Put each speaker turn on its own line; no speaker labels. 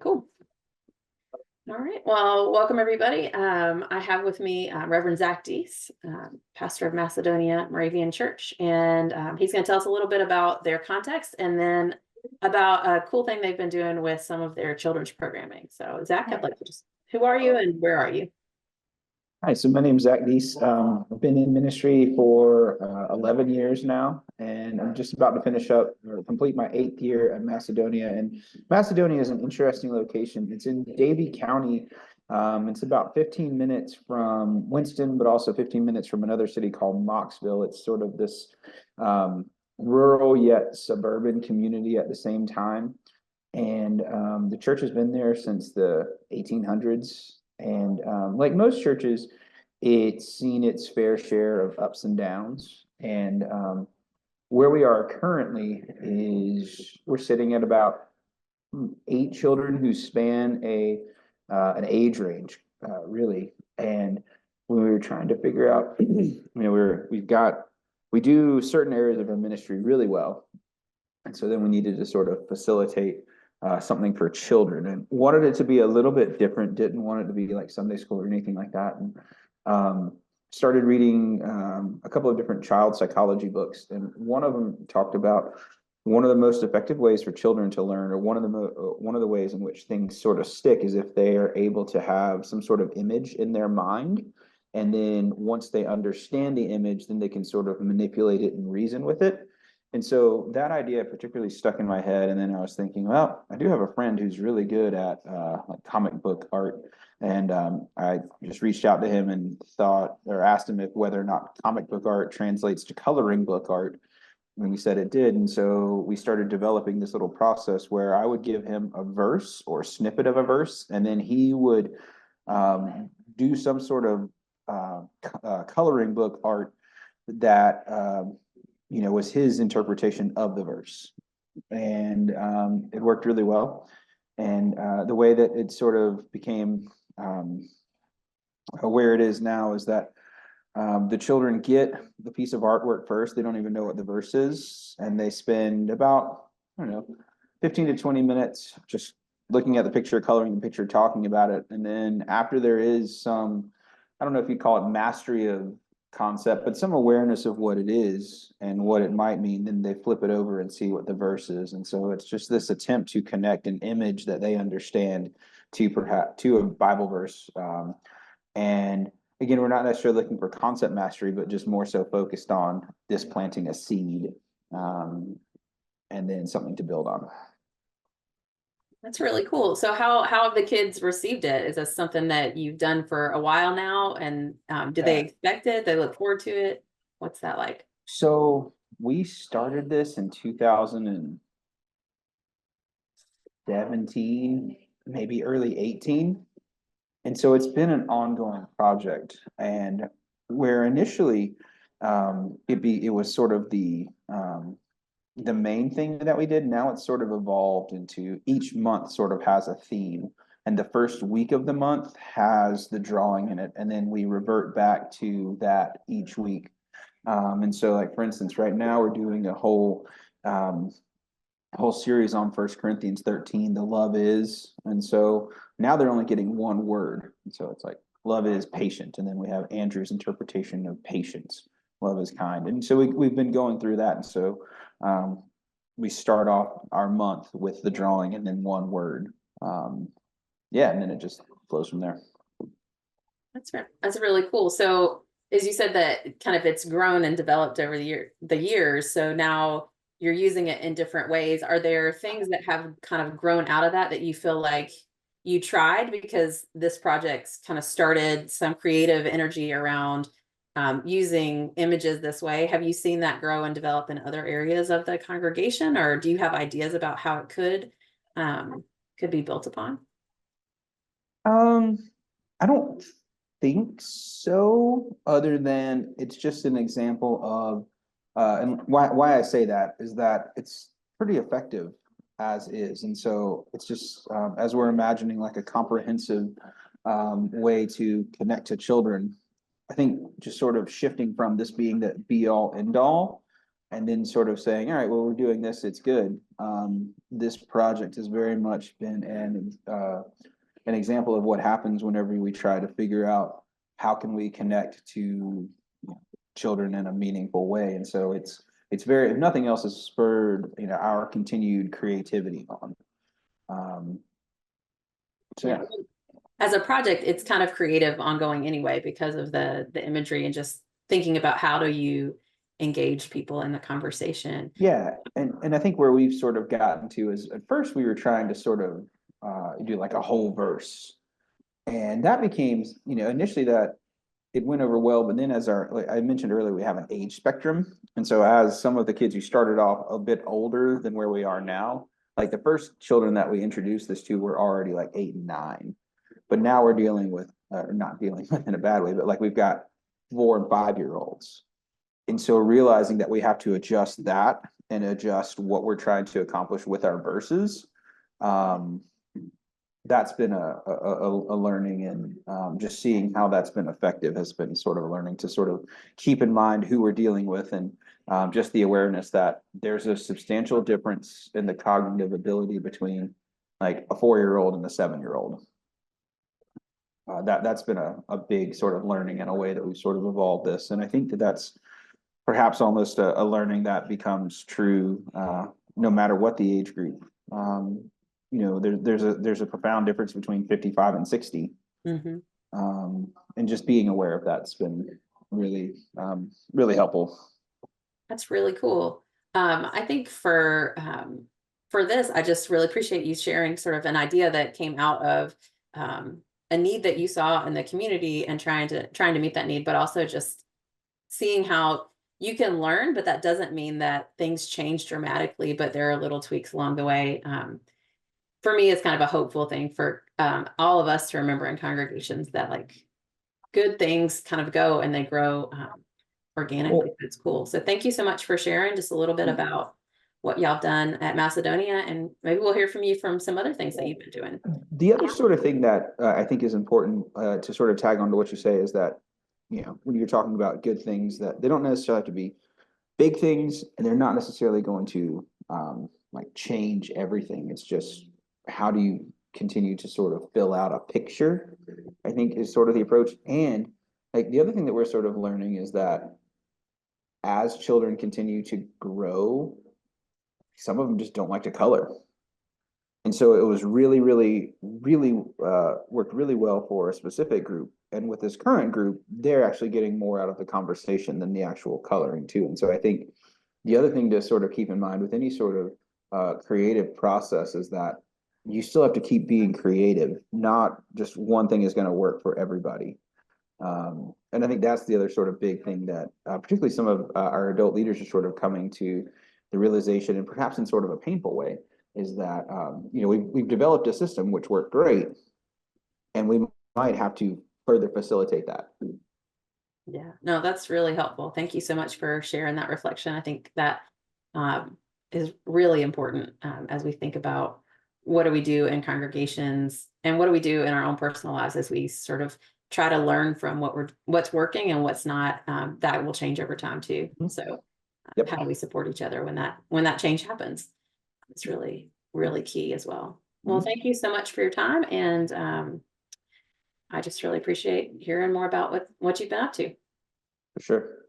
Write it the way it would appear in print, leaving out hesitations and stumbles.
Cool. All right. Well, welcome everybody. I have with me Reverend Zach Deese, pastor of Macedonia Moravian Church, and he's going to tell us a little bit about their context and then about a cool thing they've been doing with some of their children's programming. So, Zach, I'd like to just, who are you and where are you?
Hi, so my name is Zach Deese. I've been in ministry for 11 years now, and I'm just about to finish up or complete my 8th year at Macedonia. And Macedonia is an interesting location. It's in Davie County. It's about 15 minutes from Winston, but also 15 minutes from another city called Moxville. It's sort of this rural yet suburban community at the same time. And the church has been there since the 1800s. And like most churches, it's seen its fair share of ups and downs. And where we are currently is we're sitting at about 8 children who span an age range, really. And when we were trying to figure out, we do certain areas of our ministry really well, and so then we needed to sort of facilitate something for children and wanted it to be a little bit different, didn't want it to be like Sunday school or anything like that. And started reading a couple of different child psychology books. And one of them talked about one of the most effective ways for children to learn, or one of the ways in which things sort of stick, is if they are able to have some sort of image in their mind. And then once they understand the image, then they can sort of manipulate it and reason with it. And so that idea particularly stuck in my head. And then I was thinking, well, I do have a friend who's really good at like comic book art. And I just reached out to him and asked him whether or not comic book art translates to coloring book art. And he said it did. And so we started developing this little process where I would give him a verse or a snippet of a verse, and then he would do some sort of coloring book art that was his interpretation of the verse. And it worked really well. And the way that it sort of became where it is now is that the children get the piece of artwork first. They don't even know what the verse is. And they spend about, 15 to 20 minutes just looking at the picture, coloring the picture, talking about it. And then after there is some, I don't know if you call it mastery of concept, but some awareness of what it is and what it might mean, then they flip it over and see what the verse is. And so it's just this attempt to connect an image that they understand to a Bible verse. And again, we're not necessarily looking for concept mastery, but just more so focused on this planting a seed, and then something to build on.
That's really cool. So how have the kids received it? Is this something that you've done for a while now? And do they expect it? They look forward to it? What's that like?
So we started this in 2017, maybe early 18. And so it's been an ongoing project. And where initially it was sort of the main thing that we did, now it's sort of evolved into each month sort of has a theme. And the first week of the month has the drawing in it. And then we revert back to that each week. And so like, for instance, right now we're doing a whole series on 1 Corinthians 13, the love is. And so now they're only getting one word. And so it's like, love is patient. And then we have Andrew's interpretation of patience. Love is kind. And so we've been going through that. And so we start off our month with the drawing and then one word. And then it just flows from there.
That's really cool. So as you said, that kind of it's grown and developed over the years. So now you're using it in different ways. Are there things that have kind of grown out of that you feel like you tried because this project's kind of started some creative energy around using images this way? Have you seen that grow and develop in other areas of the congregation, or do you have ideas about how it could be built upon?
I don't think so, other than it's just an example of and why I say that is that it's pretty effective as is. And so it's just as we're imagining like a comprehensive way to connect to children, I think just sort of shifting from this being the be all end all and then sort of saying, all right, well, we're doing this, it's good. This project has very much been an example of what happens whenever we try to figure out how can we connect to children in a meaningful way. And so it's very, if nothing else, has spurred, our continued creativity on. So yeah.
As a project, it's kind of creative ongoing anyway, because of the imagery and just thinking about how do you engage people in the conversation.
Yeah, and I think where we've sort of gotten to is, at first we were trying to sort of do like a whole verse, and that became, initially that it went over well, but then as like I mentioned earlier, we have an age spectrum, and so as some of the kids who started off a bit older than where we are now, like the first children that we introduced this to were already like 8 and 9, but now we're dealing with, not dealing with in a bad way, but like we've got 4 and 5 year olds. And so realizing that we have to adjust that and adjust what we're trying to accomplish with our verses, that's been a learning, and just seeing how that's been effective has been sort of a learning to sort of keep in mind who we're dealing with, and just the awareness that there's a substantial difference in the cognitive ability between like a 4-year-old and a 7-year-old. That's been a big sort of learning in a way that we've sort of evolved this. And I think that's perhaps almost a learning that becomes true no matter what the age group. There's a profound difference between 55 and 60.
Mm-hmm.
And just being aware of that's been really, really helpful.
That's really cool. I think for this, I just really appreciate you sharing sort of an idea that came out of a need that you saw in the community and trying to meet that need, but also just seeing how you can learn, but that doesn't mean that things change dramatically, but there are little tweaks along the way. For me, it's kind of a hopeful thing for all of us to remember in congregations that like good things kind of go and they grow organically.
Well,
It's cool. So thank you so much for sharing just a little bit about what y'all done at Macedonia, and maybe we'll hear from you from some other things that you've been doing.
the other sort of thing that I think is important to sort of tag on to what you say is that, when you're talking about good things, that they don't necessarily have to be big things, and they're not necessarily going to like change everything. It's just, how do you continue to sort of fill out a picture, I think, is sort of the approach. And like the other thing that we're sort of learning is that as children continue to grow, some of them just don't like to color. And so it was really, really, really worked really well for a specific group. And with this current group, they're actually getting more out of the conversation than the actual coloring too. And so I think the other thing to sort of keep in mind with any sort of creative process is that you still have to keep being creative. Not just one thing is going to work for everybody. And I think that's the other sort of big thing that particularly some of our adult leaders are sort of coming to the realization, and perhaps in sort of a painful way, is that we've developed a system which worked great, and we might have to further facilitate that.
Yeah, no, that's really helpful. Thank you so much for sharing that reflection. I think that is really important as we think about what do we do in congregations and what do we do in our own personal lives as we sort of try to learn from what's working and what's not. That will change over time too. So
Yep.
how do we support each other when that change happens? It's really, really key as well. Well, thank you so much for your time. And I just really appreciate hearing more about what you've been up to.
For sure.